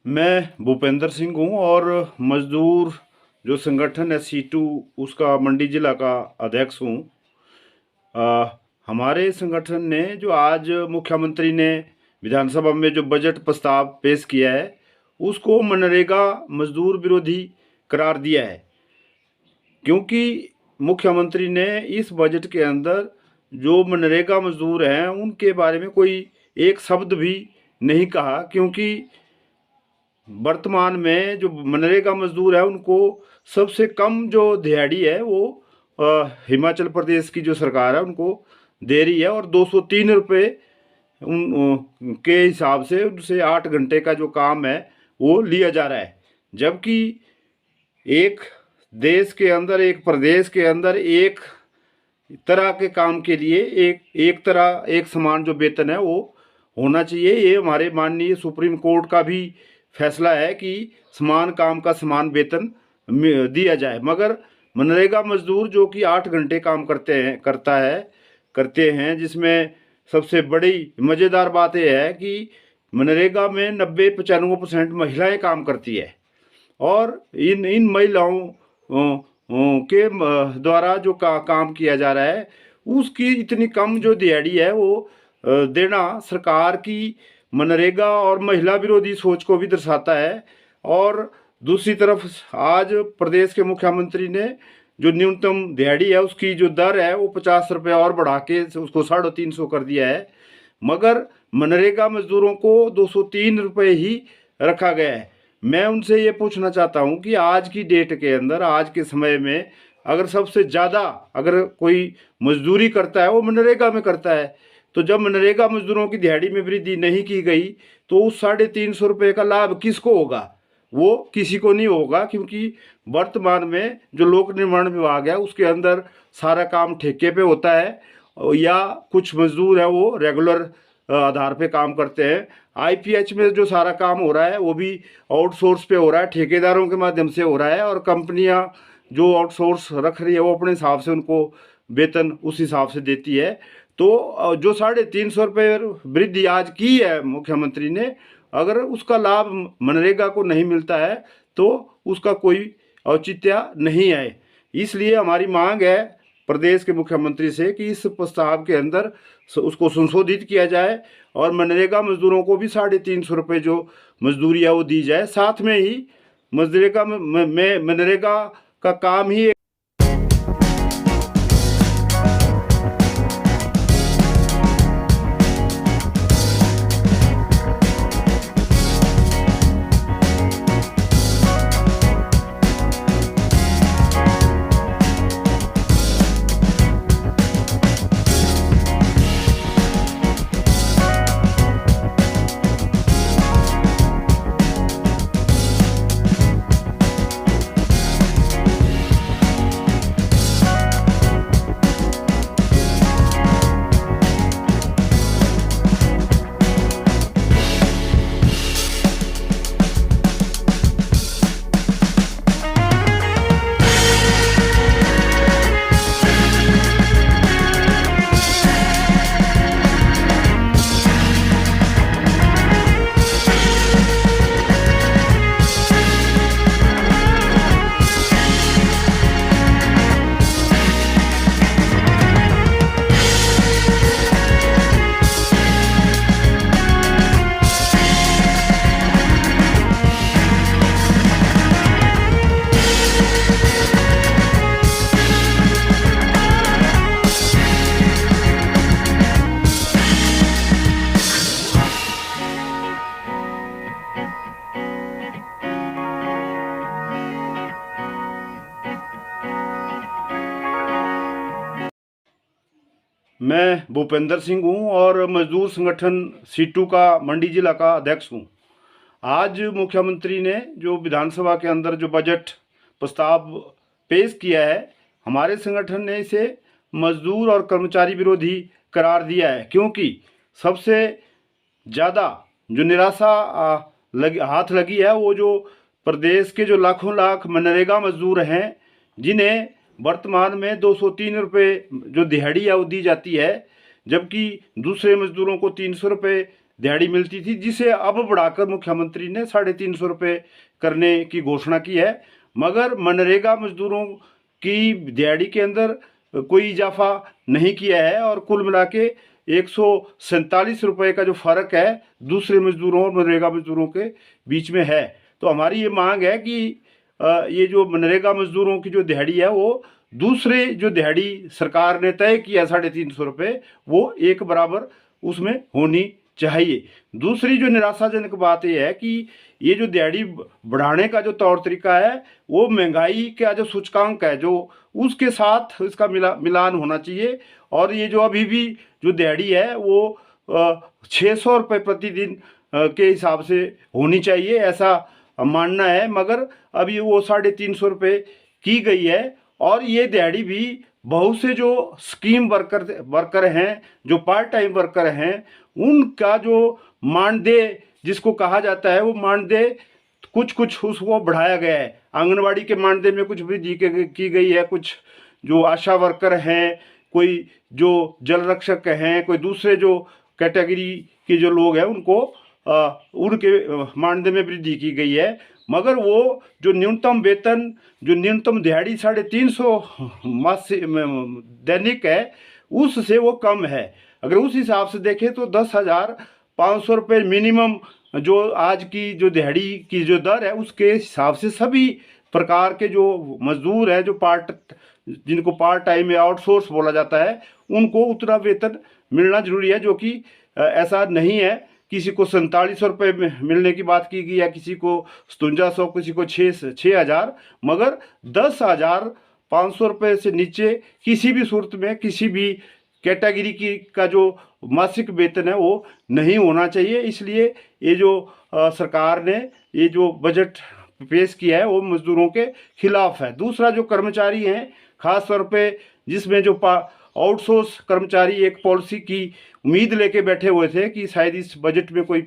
मैं भूपेंद्र सिंह हूँ और मजदूर जो संगठन है सीटू उसका मंडी जिला का अध्यक्ष हूँ। हमारे संगठन ने जो आज मुख्यमंत्री ने विधानसभा में जो बजट प्रस्ताव पेश किया है उसको मनरेगा मजदूर विरोधी करार दिया है, क्योंकि मुख्यमंत्री ने इस बजट के अंदर जो मनरेगा मजदूर हैं उनके बारे में कोई एक शब्द भी नहीं कहा। क्योंकि वर्तमान में जो मनरेगा मजदूर है उनको सबसे कम जो दिहाड़ी है वो हिमाचल प्रदेश की जो सरकार है उनको दे रही है, और 203 रुपये के हिसाब से उनसे 8 घंटे का जो काम है वो लिया जा रहा है। जबकि एक देश के अंदर, एक प्रदेश के अंदर एक तरह के काम के लिए एक तरह एक समान जो वेतन है वो होना चाहिए। ये हमारे माननीय सुप्रीम कोर्ट का भी फैसला है कि समान काम का समान वेतन दिया जाए। मगर मनरेगा मजदूर जो कि 8 घंटे काम करते हैं, जिसमें सबसे बड़ी मज़ेदार बात यह है कि मनरेगा में 90-95% महिलाएं काम करती है, और इन महिलाओं के द्वारा जो काम किया जा रहा है उसकी इतनी कम जो दिहाड़ी है वो देना सरकार की मनरेगा और महिला विरोधी सोच को भी दर्शाता है। और दूसरी तरफ आज प्रदेश के मुख्यमंत्री ने जो न्यूनतम दिहाड़ी है उसकी जो दर है वो 50 रुपये और बढ़ा के उसको 350 कर दिया है, मगर मनरेगा मजदूरों को 203 रुपये ही रखा गया है। मैं उनसे ये पूछना चाहता हूँ कि आज की डेट के अंदर, आज के समय में अगर सबसे ज़्यादा अगर कोई मजदूरी करता है वो मनरेगा में करता है, तो जब मनरेगा मजदूरों की दिहाड़ी में वृद्धि नहीं की गई तो उस 350 रुपये का लाभ किसको होगा? वो किसी को नहीं होगा, क्योंकि वर्तमान में जो लोक निर्माण विभाग है उसके अंदर सारा काम ठेके पे होता है, या कुछ मजदूर है वो रेगुलर आधार पे काम करते हैं। आईपीएच में जो सारा काम हो रहा है वो भी आउटसोर्स पे हो रहा है, ठेकेदारों के माध्यम से हो रहा है, और कंपनियां जो आउटसोर्स रख रही है वो अपने हिसाब से उनको वेतन उस हिसाब से देती है। तो जो 350 रुपये वृद्धि आज की है मुख्यमंत्री ने, अगर उसका लाभ मनरेगा को नहीं मिलता है तो उसका कोई औचित्य नहीं है। इसलिए हमारी मांग है प्रदेश के मुख्यमंत्री से कि इस प्रस्ताव के अंदर उसको संशोधित किया जाए और मनरेगा मजदूरों को भी 350 रुपये जो मजदूरी है वो दी जाए। साथ में ही मनरेगा का काम ही मैं भूपेंद्र सिंह हूँ और मजदूर संगठन सीटू का मंडी जिला का अध्यक्ष हूँ। आज मुख्यमंत्री ने जो विधानसभा के अंदर जो बजट प्रस्ताव पेश किया है, हमारे संगठन ने इसे मजदूर और कर्मचारी विरोधी करार दिया है, क्योंकि सबसे ज़्यादा जो निराशा हाथ लगी है वो जो प्रदेश के जो लाखों लाख मनरेगा मजदूर हैं, जिन्हें वर्तमान में 203 रुपये जो दिहाड़ी है वो दी जाती है, जबकि दूसरे मजदूरों को 300 रुपये दिहाड़ी मिलती थी, जिसे अब बढ़ाकर मुख्यमंत्री ने 350 रुपये करने की घोषणा की है। मगर मनरेगा मजदूरों की दिहाड़ी के अंदर कोई इजाफा नहीं किया है और कुल मिला के 147 रुपये का जो फ़र्क है दूसरे मजदूरों और मनरेगा मजदूरों के बीच में है। तो हमारी ये मांग है कि ये जो मनरेगा मजदूरों की जो दिहाड़ी है वो दूसरे जो दिहाड़ी सरकार ने तय किया 350 रुपये, वो एक बराबर उसमें होनी चाहिए। दूसरी जो निराशाजनक बात यह है कि ये जो दिहाड़ी बढ़ाने का जो तौर तरीका है वो महंगाई का जो सूचकांक है जो उसके साथ इसका मिलान होना चाहिए। और ये जो अभी भी जो दिहाड़ी है वो 600 रुपये प्रतिदिन के हिसाब से होनी चाहिए, ऐसा मानना है। मगर अभी वो 350 रुपये की गई है। और ये दिहाड़ी भी बहुत से जो स्कीम वर्कर हैं, जो पार्ट टाइम वर्कर हैं, उनका जो मानदेय जिसको कहा जाता है वो मानदेय कुछ उसको बढ़ाया गया है। आंगनवाड़ी के मानदेय में कुछ वृद्धि की गई है, कुछ जो आशा वर्कर हैं, कोई जो जल रक्षक हैं, कोई दूसरे जो कैटेगरी के जो लोग हैं उनको उनके मानदेय में वृद्धि की गई है। मगर वो जो न्यूनतम वेतन, जो न्यूनतम दिहाड़ी 350 मासिक दैनिक है उससे वो कम है। अगर उस हिसाब से देखें तो 10,500 रुपये मिनिमम जो आज की जो दिहाड़ी की जो दर है उसके हिसाब से सभी प्रकार के जो मजदूर हैं, जो जिनको पार्ट टाइम या आउटसोर्स बोला जाता है, उनको उतना वेतन मिलना जरूरी है। जो कि ऐसा नहीं है, किसी को 4700 रुपये मिलने की बात की गई है, किसी को 5700, किसी को 6,000, मगर 10,500 रुपये से नीचे किसी भी सूरत में किसी भी कैटेगरी का जो मासिक वेतन है वो नहीं होना चाहिए। इसलिए ये जो सरकार ने ये जो बजट पेश किया है वो मजदूरों के खिलाफ है। दूसरा जो कर्मचारी हैं, खास तौर पे जिसमें जो आउटसोर्स कर्मचारी एक पॉलिसी की उम्मीद लेके बैठे हुए थे कि शायद इस बजट में कोई